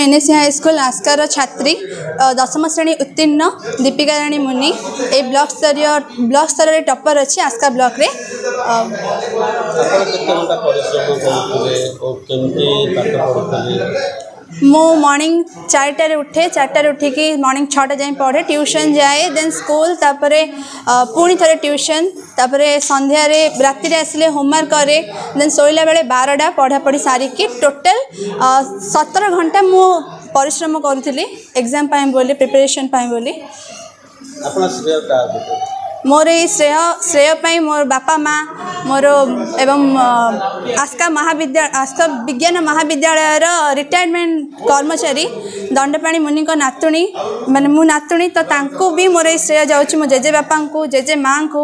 NSC high school आस्कार छात्री 10th श्रेणी उत्तीर्ण दीपिका रानी मुनि ए ब्लॉक स्तर रे टॉपर अच्छी आस्का ब्लॉक रे मो मॉर्निंग 4टारे उठे 4टारे उठिकी मॉर्निंग 6टा जाए पढ़े ट्यूशन जाए देन स्कूल तापरे पुणी थे ट्यूशन तापरे संध्या रे राति आसिले होमवर्क करे देन सोइला बेले 12टा पढ़ापढ़ी सारिकी टोटल 17 घंटा मु परिश्रम करूली एग्जाम पाए बोली प्रिपरेशन पाए बोली मोर श्रेय पाई मोर बापा माँ मोर एवं आस्का विज्ञान महाविद्यालय रिटायरमेंट कर्मचारी दंडपाणी मुनि को नातुणी माने मु नातुणी तो तांको भी मोर श्रेय जाउछि मो जेजे बापा को जेजे माँ को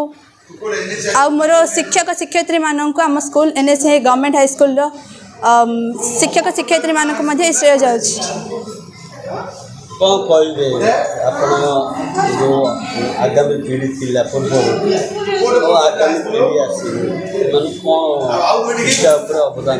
आ मोर शिक्षक शिक्षयित्री मानक आम school NSC government high school शिक्षक शिक्षयित्री मानक मध्य श्रेय जाउछि कौन कहे जो आगामी पीढ़ी थी पूर्व आगामी पीढ़ी आसी कौन अवदान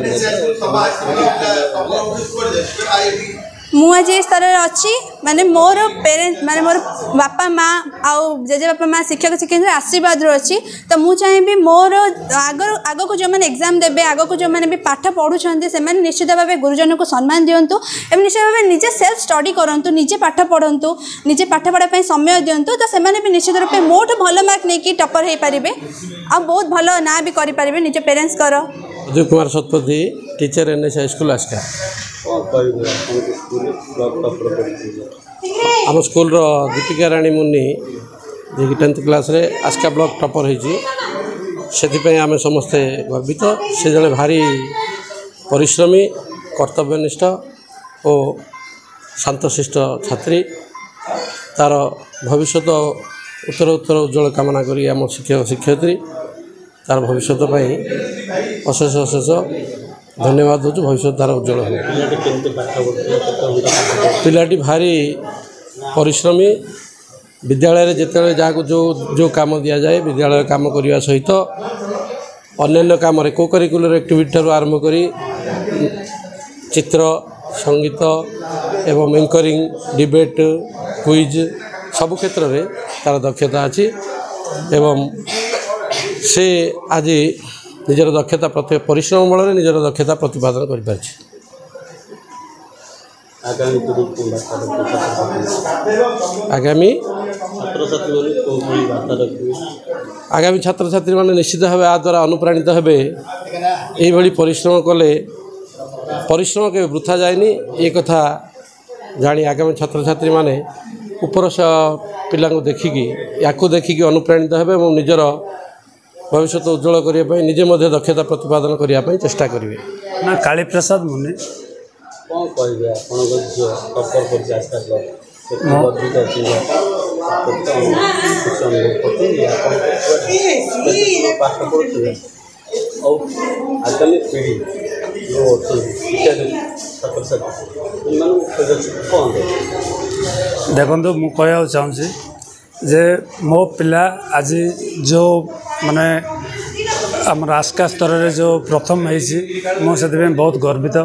मुझे ये स्तर अच्छी माने मोर पेरेंट्स माने मोर बापा माँ आउ जेजे बापा माँ शिक्षक शिक्षक आशीर्वाद अच्छी तो मुझे चाहिए मोर आग को जो मैंने एग्जाम देवे आग को जो मैंने भी पाठ पढ़ुंट से निश्चित भाव गुरुजन को सम्मान दिंतु एवं निश्चित भाव निजे सेल्फ स्टडी करूँ निजे पाठ पढ़ु निजे पाठ पढ़ाई समय दिंतु तो से भी निश्चित रूप मोठ भल मार्क नहीं टपर हो पारे आ बहुत भल ना भी करें निज parents Ajay Kumar Satapathy teacher NSC high school Aska आम स्कूल दीपिका रानी मुनि जी 10th क्लास रे आस्का ब्लॉक टॉपर होती आम समस्ते गर्वित से जड़े भारी परिश्रमी कर्तव्यनिष्ठ और शांतशिष्ट छात्री तार भविष्य उत्तर उज्जवल कामना करी आम शिक्षक शिक्षयित्री तार भविष्य अशेष अशेष धन्यवाद दूँ भविष्य तार उज्जवल पिलाटी भारी परिश्रमी विद्यालय जिते जहाँ जो काम दि जाए विद्यालय काम करने सहित अन्य कम को करिकुलर एक्टिविटी आरंभ कर चित्र संगीत एवं एंकरिंग डिबेट क्विज सबु क्षेत्र में तार दक्षता अच्छी एवं से आज निजर दक्षता परिश्रम बल निजर दक्षता प्रतिपादन कर आगामी आगामी छात्र छात्री मैंने निश्चित भाव आ द्वारा अनुप्राणित हेबे यही परिश्रम कले परिश्रम के वृथा जाएनी ये कथा जानी आगामी छात्र छात्री माने ऊपर पिला देखिकी या देखिकी अनुप्राणित हेबे और निजर भविष्य उज्जवल करने निजे मध्य दक्षता प्रतिपादन करने चेष्टा करेंगे ना काली प्रसाद मुनि कौन कहे पाठ पढ़ुए आगामी पीढ़ी जो देखो मु कह चाहूँगी जे मो पिला आज जो माने आम आस्का स्तर रे जो प्रथम होती बहुत गर्वित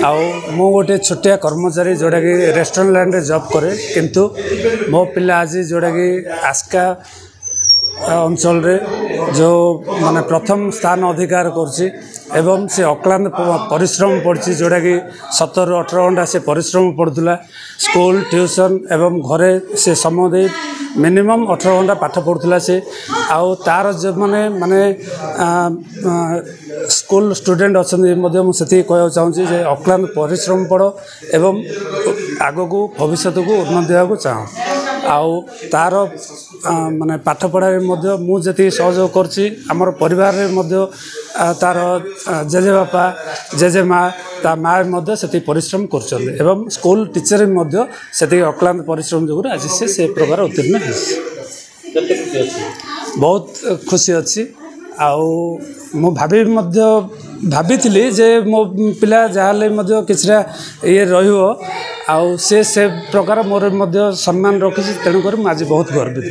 आउ मु गोटे छोटिया कर्मचारी जोड़ा कि रेस्टोरेंट लाइन रे जॉब करे किंतु मो पिला आज जोड़ा कि आस्का अंचल रे जो माने प्रथम स्थान अधिकार करछि एवं से अक्लांत परिश्रम पड़ी जोड़ा कि 17-18 घंटा से परिश्रम पड़ूला स्कूल ट्यूशन एवं घरे से समय दे मिनिमम 18 घंटा पाठ पढ़ुला से आउ तार जो माने माने स्कूल स्टूडेंट अच्छा मुझे कह चाहूँगी जे अक्लांत परिश्रम पड़ एवं आग को भविष्य को उन्नति देवा चाहूँ आउ तार माने पाठ पढ़ाई मुझे सहयोग करछि आमर परिवार रे तार जेजे बापा जेजे माँ ता माँ से परिश्रम कर स्कूल टीचर से अक्लांत परिश्रम जो आज से प्रकार उत्तीर्ण बहुत खुशी अच्छी आउ मु भाभी जे मो पिला जहाँ किसी ये रही से प्रकार मोर सम्मान रखी तेणुकर आज बहुत गर्वित।